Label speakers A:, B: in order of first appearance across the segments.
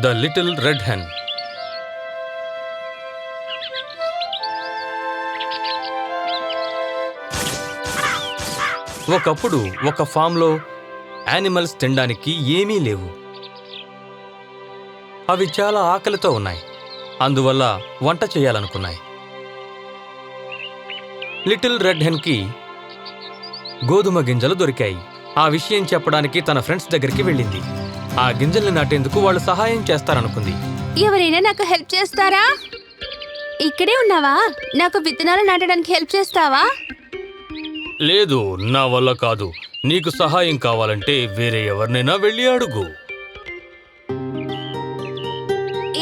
A: The little red hen. ఒకప్పుడు ఒక ఫామ్లో యానిమల్స్ తినడానికి ఏమీ లేవు. అవి చాలా ఆకలితో ఉన్నాయి. అందువల్ల వంట చేయాలనుకున్నాయి. లిటిల్ రెడ్ హెన్కి గోధుమ గింజలు దొరికాయి. ఆ విషయం చెప్పడానికి తన ఫ్రెండ్స్ దగ్గరికి వెళ్ళింది. ఆ గింజల్ని నాటేందుకు వాళ్ళు సహాయం చేస్తారనుకుంది.
B: ఎవరైనా నాకు హెల్ప్ చేస్తారా? ఇక్కడే ఉన్నావా? నాకు విత్తనాలు నాటడానికి హెల్ప్ చేస్తావా?
A: లేదు, నా వల్ల కాదు. నీకు సహాయం కావాలంటే వేరే ఎవరినైనా వెళ్ళి అడుగు.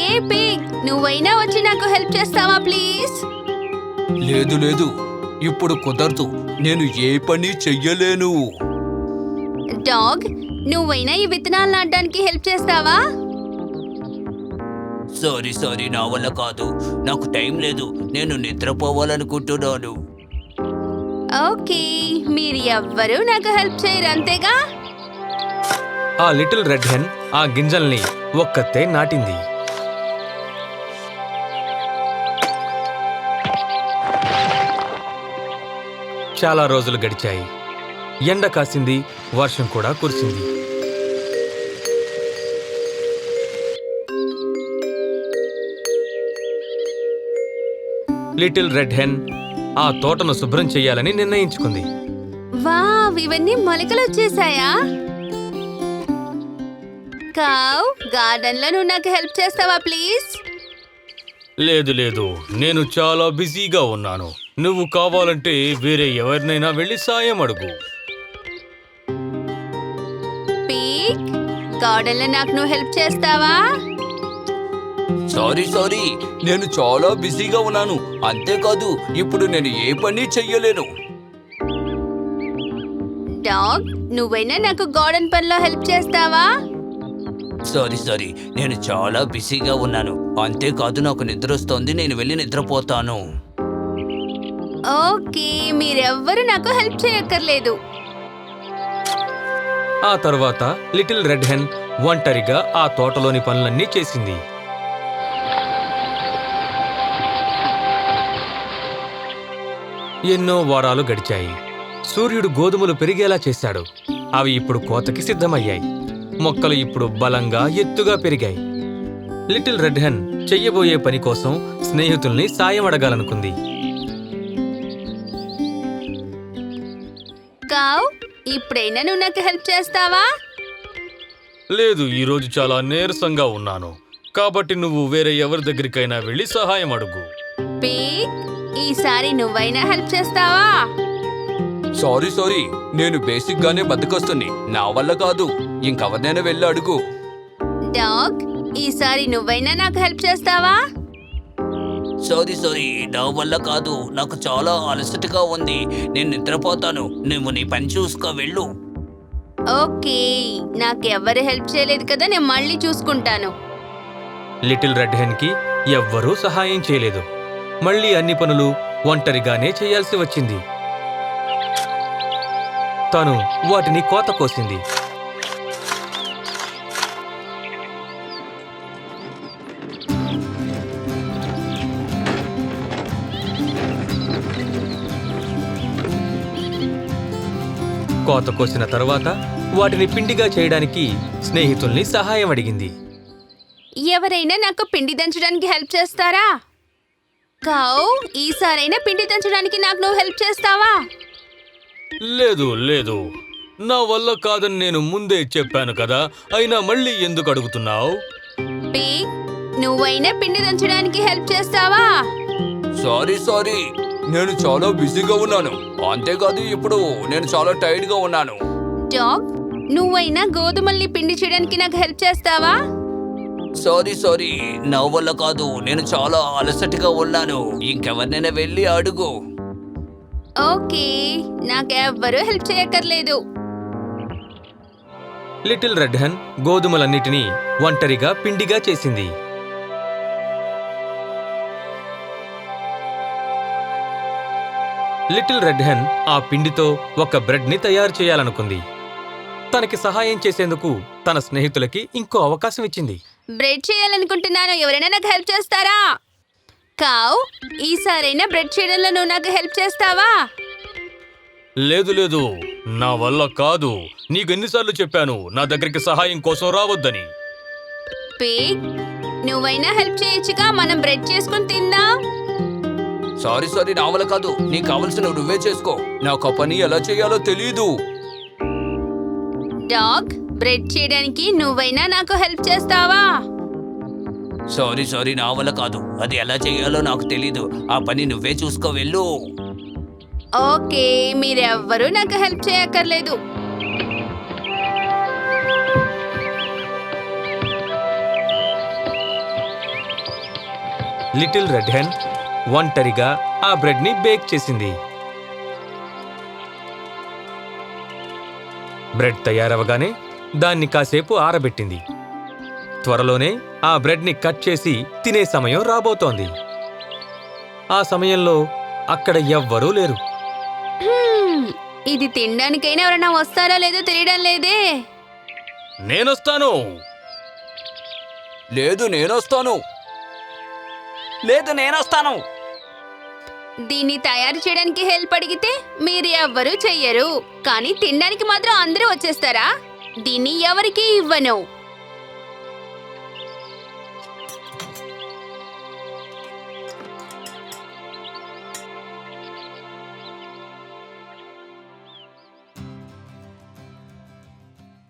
B: ఏ పిగ్, నువ్వైనా వచ్చి నాకు హెల్ప్ చేస్తావా ప్లీజ్?
C: లేదు లేదు, ఇప్పుడు కుదరదు. నేను ఏ పని చెయ్యలేను.
B: డాగ్, నువ్వైనా ఈ విత్తనాలు నాటడానికి హెల్ప్ చేస్తావా?
C: సారీ, నా వల్ల కాదు. నాకు టైం లేదు. నేను నిద్రపోవాలనుకుంటున్నాను.
B: ఓకే, మీరు ఎవ్వరూ నాకు హెల్ప్ చేయరు అంతేగా?
A: ఆ లిటిల్ రెడ్ హెన్ ఆ గింజల్ని ఒక్కతే నాటింది. చాలా రోజులు గడిచాయి. ఎండ కాసింది, వర్షం కూడా కురిసింది. లిటిల్ రెడ్ హెన్ ఆ తోటను శుభ్రం చెయ్యాలని నిర్ణయించుకుంది.
B: వావ్, ఇవన్నీ మొలకలు వచ్చేసాయా? కౌ, గార్డెన్ లో నువ్వు నాకు హెల్ప్ చేస్తావా ప్లీజ్?
A: లేదు, నేను చాలా బిజీగా ఉన్నాను. నువ్వు కావాలంటే వేరే ఎవరినైనా వెళ్ళి సాయం అడుగు.
B: పిగ్, గార్డెన్ లో నాకు నువ్వు హెల్ప్ చేస్తావా?
C: సారీ, నేను చాలా బిజీగా ఉన్నాను. అంతేకాదు, ఇప్పుడు నేను ఏ పని చెయ్యలేను.
B: డాగ్, నువ్వైనా నాకు గార్డెన్ పనిలో హెల్ప్ చేస్తావా?
C: సారీ, నేను చాలా బిజీగా ఉన్నాను. అంతేకాదు, నాకు నిద్ర వస్తోంది. నేను వెళ్ళి నిద్రపోతాను.
B: ఓకే, మీరెవ్వరూ నాకు హెల్ప్ చేయక్కర్లేదు.
A: ఆ తర్వాత లిటిల్ రెడ్ హెన్ ఒంటరిగా ఆ తోటలోని పనులన్నీ చేసింది. ఎన్నో వారాలు గడిచాయి. సూర్యుడు గోధుమలు పెరిగేలా చేశాడు. అవి ఇప్పుడు కోతకి సిద్ధమయ్యాయి. మొక్కలు ఇప్పుడు బలంగా ఎత్తుగా పెరిగాయి. లిటిల్ రెడ్ హెన్ చెయ్యబోయే పని కోసం స్నేహితుల్ని సాయం అడగాలనుకుంది.
B: కౌ, ఇప్పుడైనా నువ్వు నాకు హెల్ప్ చేస్తావా?
A: లేదు, ఈరోజు చాలా నీరసంగా ఉన్నాను. కాబట్టి నువ్వు వేరే ఎవరి దగ్గరికైనా వెళ్ళి సహాయం అడుగు.
B: పిగ్, ఈసారి నువ్వైనా హెల్ప్ చేస్తావా?
C: సారీ, నేను బేసిక్ గానే బద్దకొస్తుంది. నా వల్ల కాదు. ఇంకెవరినైనా వెళ్ళి అడుగు.
B: డాగ్, ఈసారి నువ్వైనా నాకు హెల్ప్ చేస్తావా?
C: సారీ, నా వల్ల కాదు. నాకు చాలా అలసటగా ఉంది. నేను నిద్రపోతాను. నువ్వు నీ పని చూసుకో, వెళ్ళు.
B: ఓకే, నాకెవ్వరు హెల్ప్ చేయలేదు కదా, నేను మళ్ళీ చూసుకుంటాను.
A: లిటిల్ రెడ్ హెన్ కి ఎవ్వరూ సహాయం చేయలేదు. మళ్ళీ అన్ని పనులు ఒంటరిగానే చేయాల్సి వచ్చింది. తను వాటిని కోత కోసింది. కోత కోసిన తర్వాత వాటిని పిండిగా చేయడానికి స్నేహితుల్ని సహాయం అడిగింది.
B: ఎవరైనా నాకు పిండి దంచడానికి హెల్ప్ చేస్తారా? కౌ, ఈసారైనా పిండి దంచడానికి నాకు నువ్వు హెల్ప్ చేస్తావా?
A: లేదు, నా వల్ల కాదని నేను ముందే చెప్పాను కదా. అయినా మళ్ళీ ఎందుకు అడుగుతున్నావు?
B: పిగ్, నువ్వైనా పిండి దంచడానికి హెల్ప్ చేస్తావా?
C: సారీ, నేను చాలా బిజీగా ఉన్నాను. అంతేకాదు, ఇప్పుడు నేను చాలా టైర్డ్ గా ఉన్నాను.
B: డాగ్, నువ్వైనా గోధుమల్ని పిండి చేయడానికి నాకు హెల్ప్ చేస్తావా?
C: సారీ, నా వల్ల కాదు. నేను చాలా అలసటగా ఉన్నాను. ఇంకెవరినైనా వెళ్ళి అడుగు.
B: ఓకే, నాకెవ్వరూ హెల్ప్ చేయక్కర్లేదు.
A: లిటిల్ రెడ్ హెన్ గోధుమలన్నిటినీ ఒంటరిగా పిండిగా చేసింది. లిటిల్ రెడ్ హెన్ ఆ పిండితో ఒక బ్రెడ్ని తయారు చేయాలనుకుంది. తనకి సహాయం చేసేందుకు తన స్నేహితులకి ఇంకో అవకాశం ఇచ్చింది.
B: బ్రెడ్ చేయాలనుకుంటున్నాను. ఎవరైనా నాకు హెల్ప్ చేస్తారా? కావ్, ఈసారైనా బ్రెడ్ చేయడంలో నువ్వు నాకు హెల్ప్ చేస్తావా?
A: లేదు లేదు, నా వల్ల కాదు. నీకు ఎన్నిసార్లు చెప్పాను నా దగ్గరికి సహాయం కోసం రావద్దని.
B: పిగ్, నువ్వైనా హెల్ప్ చేయొచ్చుగా. మనం బ్రెడ్ చేసుకుని తిందాం.
C: సారీ నా వల్ల కాదు. నీకు కావలసిన నువ్వే చేసుకో. నాకు ఆ పని ఎలా చేయాలో తెలీదు.
B: డాగ్, బ్రెడ్ చేయడానికి నువ్వైనా నాకు హెల్ప్ చేస్తావా?
C: సారీ నా వల్ల కాదు. అది ఎలా చేయాలో నాకు తెలీదు. ఆ పని నువ్వే చూసుకో, వెళ్ళు.
B: ఓకే, మీరెవ్వరూ నాకు హెల్ప్ చేయక్కర్లేదు.
A: లిటిల్ రెడ్ హెన్ ఒంటరిగా ఆ బ్రెడ్ ని బేక్ చేసింది. బ్రెడ్ తయారవగానే దాన్ని కాసేపు ఆరబెట్టింది. త్వరలోనే ఆ బ్రెడ్ ని కట్ చేసి తినే సమయం రాబోతోంది. ఆ సమయంలో అక్కడ ఎవ్వరూ లేరు.
B: ఇది తినడానికైనా ఎవరైనా వస్తారో లేదో తెలియడం లేదే.
A: నేనొస్తాను.
C: లేదు నేనొస్తాను.
B: దీన్ని తయారు చేయడానికి హెల్ప్ అడిగితే మీరు ఎవ్వరూ చెయ్యరు, కానీ తినడానికి మాత్రం అందరూ వచ్చేస్తారా? దీన్ని ఎవరికీ ఇవ్వను.